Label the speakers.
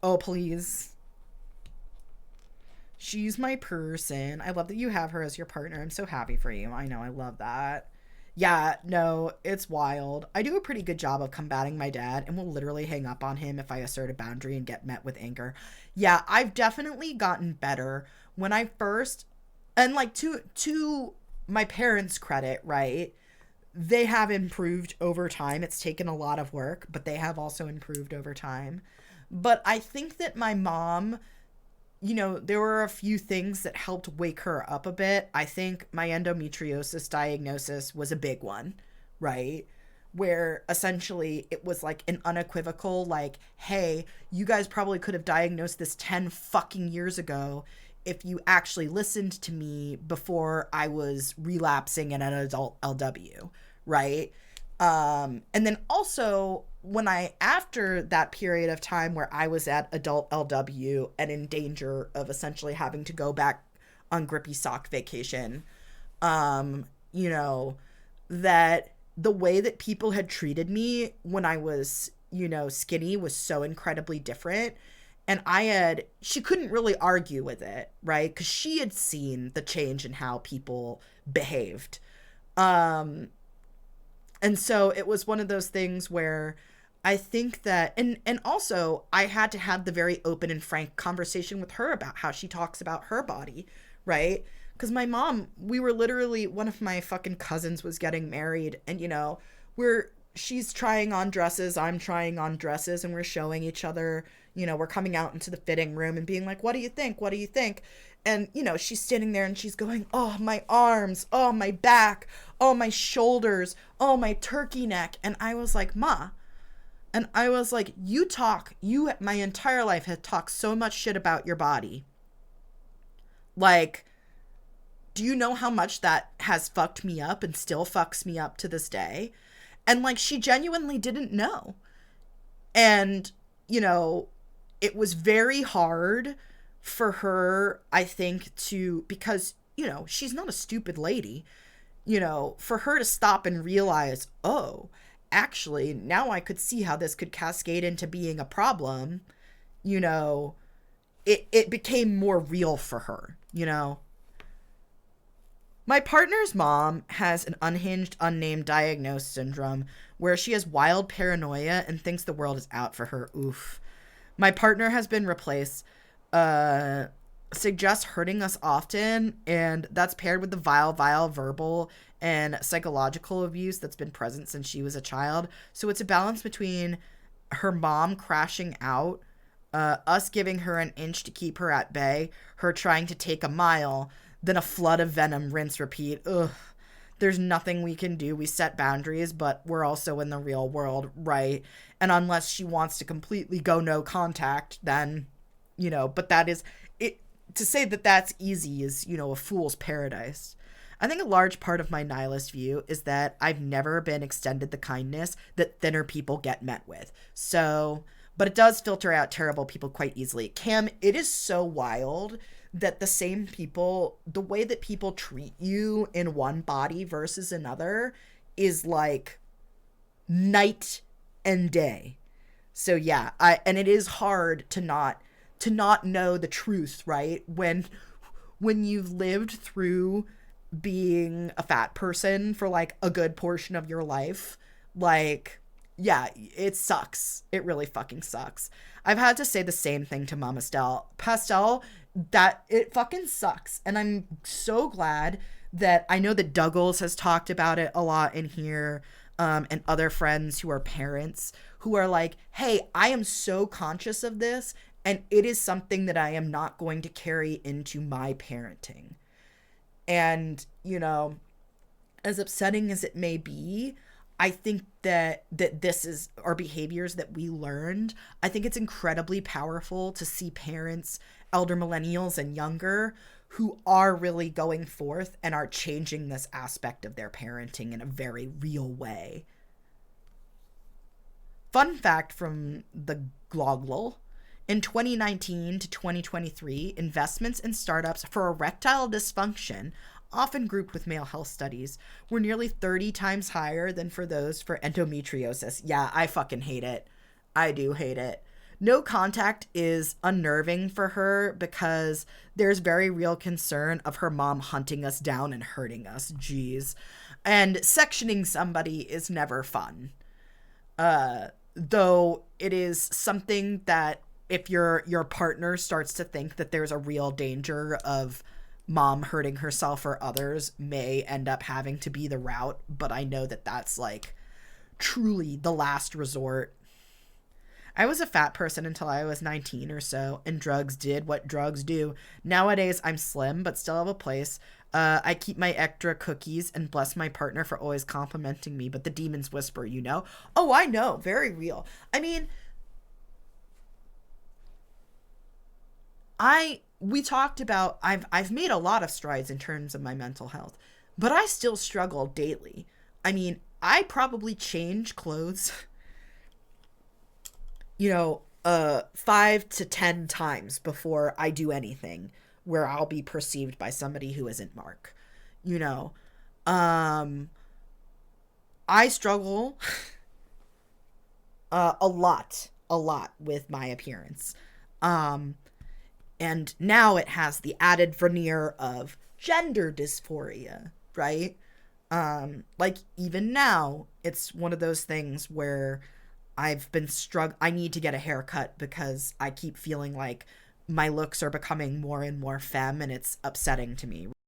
Speaker 1: Oh, please. She's my person. I love that you have her as your partner. I'm so happy for you. I know. I love that. Yeah, no, it's wild. I do a pretty good job of combating my dad and will literally hang up on him if I assert a boundary and get met with anger. Yeah, I've definitely gotten better. When I first, and like to my parents' credit, right? They have improved over time. It's taken a lot of work, but they have also improved over time. But I think that my mom, there were a few things that helped wake her up a bit. I think my endometriosis diagnosis was a big one, right? Where essentially it was like an unequivocal, like, hey, you guys probably could have diagnosed this 10 fucking years ago if you actually listened to me before I was relapsing in an adult LW, right? And then also after that period of time where I was at adult LW and in danger of essentially having to go back on grippy sock vacation, you know, that the way that people had treated me when I was, skinny was so incredibly different. And she couldn't really argue with it, right? Because she had seen the change in how people behaved. And so it was one of those things where I think that, and also I had to have the very open and frank conversation with her about how she talks about her body, right? Because my mom, we were literally, one of my fucking cousins was getting married, and she's trying on dresses, I'm trying on dresses, and we're showing each other, we're coming out into the fitting room and being like, what do you think? What do you think? And, she's standing there and she's going, oh, my arms, oh, my back, oh, my shoulders, oh, my turkey neck. And I was like, Ma. And I was like, you my entire life have talked so much shit about your body. Like, do you know how much that has fucked me up and still fucks me up to this day? And like, she genuinely didn't know. And, it was very hard for her, I think, because, she's not a stupid lady, for her to stop and realize, oh, actually, now I could see how this could cascade into being a problem, it became more real for her, My partner's mom has an unhinged, unnamed diagnosed syndrome where she has wild paranoia and thinks the world is out for her. Oof. My partner has been replaced, suggests hurting us often, and that's paired with the vile verbal and psychological abuse that's been present since she was a child. So it's a balance between her mom crashing out, us giving her an inch to keep her at bay, her trying to take a mile, then a flood of venom, rinse, repeat. Ugh. There's nothing we can do. We set boundaries, but we're also in the real world, right? And unless she wants to completely go no contact, then, but that is it. To say that that's easy is, a fool's paradise. I think a large part of my nihilist view is that I've never been extended the kindness that thinner people get met with. So, but it does filter out terrible people quite easily. Cam, it is so wild that the same people, the way that people treat you in one body versus another is like night and day. So yeah, and it is hard to not know the truth, right? When you've lived through being a fat person for like a good portion of your life, like, yeah, it sucks. It really fucking sucks. I've had to say the same thing to Mama Pastel, that it fucking sucks. And I'm so glad that I know that Douglas has talked about it a lot in here, and other friends who are parents who are like, hey, I am so conscious of this, and it is something that I am not going to carry into my parenting. And, as upsetting as it may be, I think that this is our behaviors that we learned. I think it's incredibly powerful to see parents, elder millennials and younger, who are really going forth and are changing this aspect of their parenting in a very real way. Fun fact from the Gloglol. In 2019 to 2023, investments in startups for erectile dysfunction, often grouped with male health studies, were nearly 30 times higher than for those for endometriosis. Yeah, I fucking hate it. I do hate it. No contact is unnerving for her because there's very real concern of her mom hunting us down and hurting us. Jeez. And sectioning somebody is never fun. Though it is something that if your partner starts to think that there's a real danger of mom hurting herself or others, may end up having to be the route, but I know that that's like truly the last resort. I was a fat person until I was 19 or so, and drugs did what drugs do. Nowadays, I'm slim, but still have a place. I keep my extra cookies and bless my partner for always complimenting me, but the demons whisper, you know? Oh, I know. Very real. I mean, we talked about I've made a lot of strides in terms of my mental health, but I still struggle daily. I mean, I probably change clothes five to 10 times before I do anything where I'll be perceived by somebody who isn't Mark. You know, um, I struggle a lot with my appearance. Um, and now it has the added veneer of gender dysphoria, right? Like even now, it's one of those things where I need to get a haircut because I keep feeling like my looks are becoming more and more femme and it's upsetting to me.